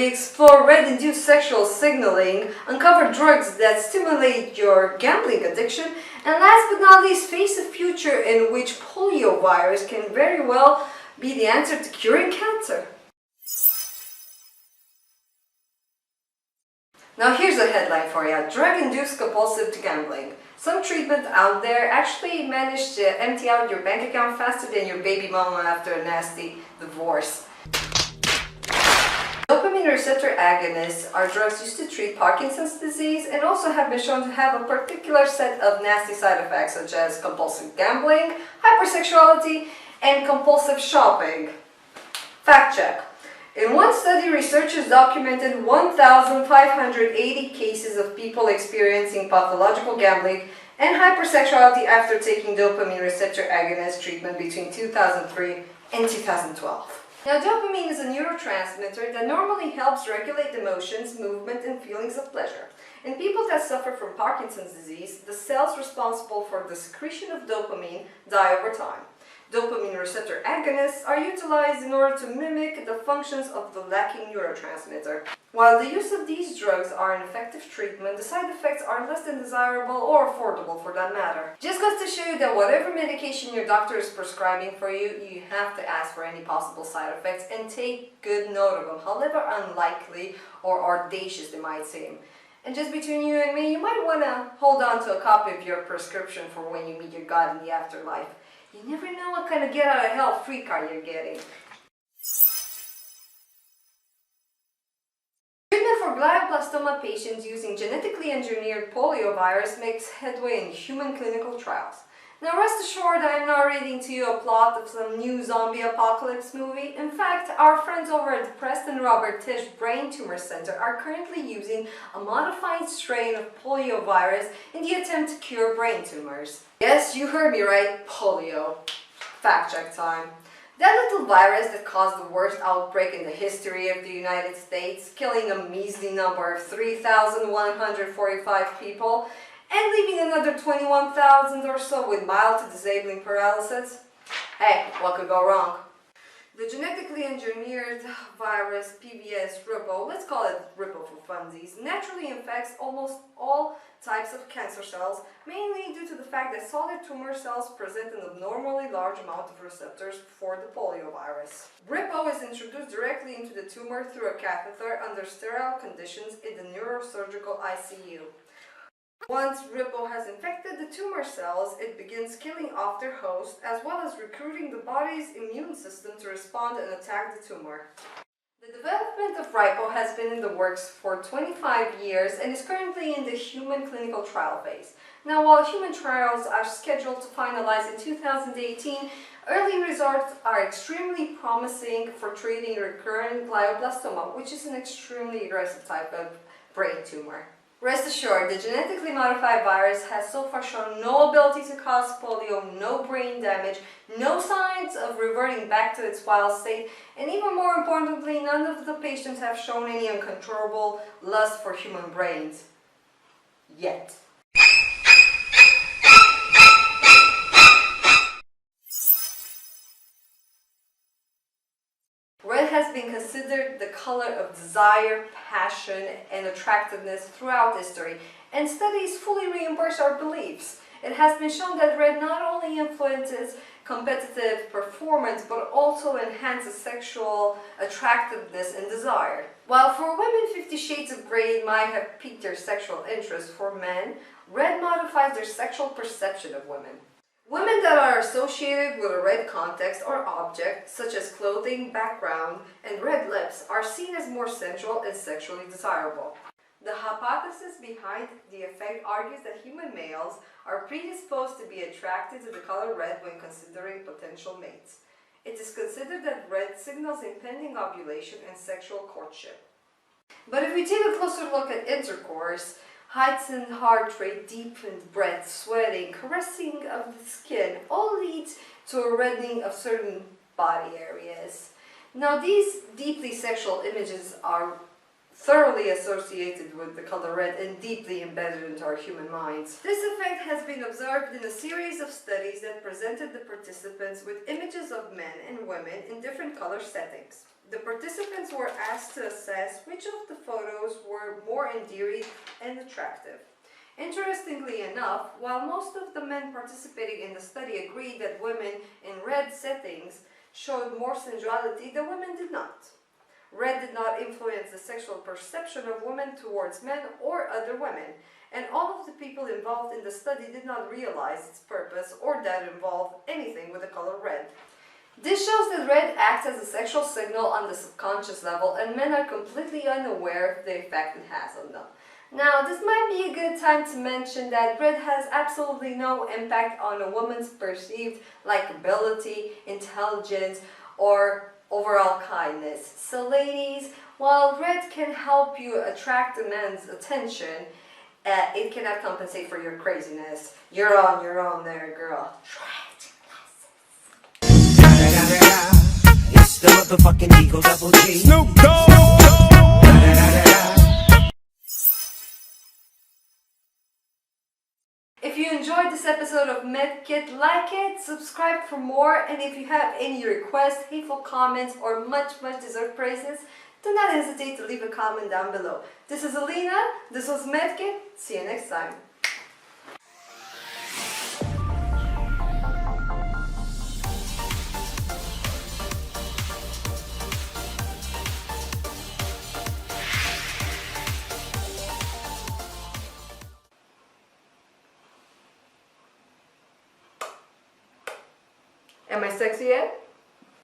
we explore red-induced sexual signaling, uncover drugs that stimulate your gambling addiction, and last but not least, face a future in which polio virus can very well be the answer to curing cancer. Now here's a headline for you. Drug-induced compulsive gambling. Some treatment out there actually manage to empty out your bank account faster than your baby mama after a nasty divorce. Dopamine receptor agonists are drugs used to treat Parkinson's disease and also have been shown to have a particular set of nasty side effects such as compulsive gambling, hypersexuality, and compulsive shopping. Fact check. In one study, researchers documented 1,580 cases of people experiencing pathological gambling and hypersexuality after taking dopamine receptor agonist treatment between 2003 and 2012. Now, dopamine is a neurotransmitter that normally helps regulate emotions, movement, and feelings of pleasure. In people that suffer from Parkinson's disease, the cells responsible for the secretion of dopamine die over time. Dopamine receptor agonists are utilized in order to mimic the functions of the lacking neurotransmitter. While the use of these drugs are an effective treatment, the side effects are less than desirable or affordable for that matter. Just goes to show you that whatever medication your doctor is prescribing for you, you have to ask for any possible side effects and take good note of them, however unlikely or audacious they might seem. And just between you and me, you might want to hold on to a copy of your prescription for when you meet your God in the afterlife. You never know what kind of get-out-of-hell-free card you're getting. Treatment for glioblastoma patients using genetically engineered polio virus makes headway in human clinical trials. Now rest assured, I am not reading to you a plot of some new zombie apocalypse movie. In fact, our friends over at the Preston Robert Tisch Brain Tumor Center are currently using a modified strain of polio virus in the attempt to cure brain tumors. Yes, you heard me right, polio. Fact check time. That little virus that caused the worst outbreak in the history of the United States, killing a measly number of 3,145 people, and leaving another 21,000 or so with mild to disabling paralysis. Hey, what could go wrong? The genetically engineered virus PBS Ripple, let's call it Ripple for funsies, naturally infects almost all types of cancer cells, mainly due to the fact that solid tumor cells present an abnormally large amount of receptors for the polio virus. Ripple is introduced directly into the tumor through a catheter under sterile conditions in the neurosurgical ICU. Once Ripple has infected the tumor cells, it begins killing off their host, as well as recruiting the body's immune system to respond and attack the tumor. The development of Ripple has been in the works for 25 years and is currently in the human clinical trial phase. Now, while human trials are scheduled to finalize in 2018, early results are extremely promising for treating recurrent glioblastoma, which is an extremely aggressive type of brain tumor. Rest assured, the genetically modified virus has so far shown no ability to cause polio, no brain damage, no signs of reverting back to its wild state, and even more importantly, none of the patients have shown any uncontrollable lust for human brains. Yet. Red has been considered the color of desire, passion, and attractiveness throughout history, and studies fully reimburse our beliefs. It has been shown that red not only influences competitive performance, but also enhances sexual attractiveness and desire. While for women, 50 Shades of Grey might have piqued their sexual interest, for men, red modifies their sexual perception of women. Women that are associated with a red context or object, such as clothing, background, and red lips, are seen as more sensual and sexually desirable. The hypothesis behind the effect argues that human males are predisposed to be attracted to the color red when considering potential mates. It is considered that red signals impending ovulation and sexual courtship. But if we take a closer look at intercourse, heightened heart rate, deepened breath, sweating, caressing of the skin, all leads to a reddening of certain body areas. Now, these deeply sexual images are thoroughly associated with the color red and deeply embedded into our human minds. This effect has been observed in a series of studies that presented the participants with images of men and women in different color settings. The participants were asked to assess which of the photos were more endearing and attractive. Interestingly enough, while most of the men participating in the study agreed that women in red settings showed more sensuality, the women did not. Red did not influence the sexual perception of women towards men or other women, and all of the people involved in the study did not realize its purpose or that it involved anything with the color red. This shows that red acts as a sexual signal on the subconscious level, and men are completely unaware of the effect it has on them. Now, this might be a good time to mention that red has absolutely no impact on a woman's perceived likability, intelligence, or overall kindness. So ladies, while red can help you attract a man's attention, it cannot compensate for your craziness. You're on your own there, girl. Try it. It's the motherfucking Eagle Double G. Snoop Dogg. If you enjoyed this episode of MedKit, like it, subscribe for more, and if you have any requests, hateful comments, or much deserved praises, do not hesitate to leave a comment down below. This is Alina, this was MedKit, see you next time. Am I sexy yet?